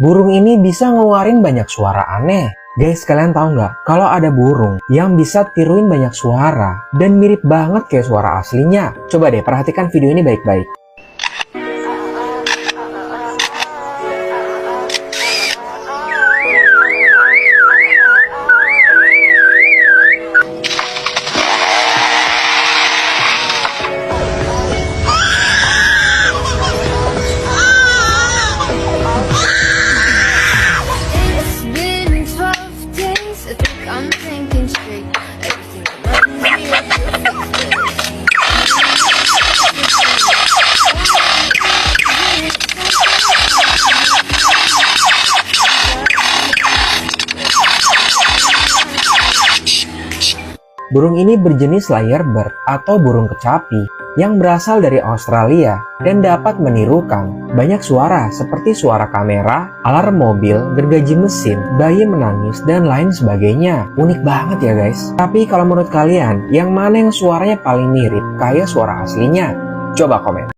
Burung ini bisa ngeluarin banyak suara aneh. Guys, kalian tahu nggak kalau ada burung yang bisa tiruin banyak suara dan mirip banget kayak suara aslinya? Coba deh perhatikan video ini baik-baik. I'm thinking straight. Everything around me is Burung ini berjenis lyrebird atau burung kecapi yang berasal dari Australia dan dapat menirukan banyak suara seperti suara kamera, alarm mobil, gergaji mesin, bayi menangis, dan lain sebagainya. Unik banget ya guys. Tapi kalau menurut kalian, yang mana yang suaranya paling mirip kayak suara aslinya? Coba komen.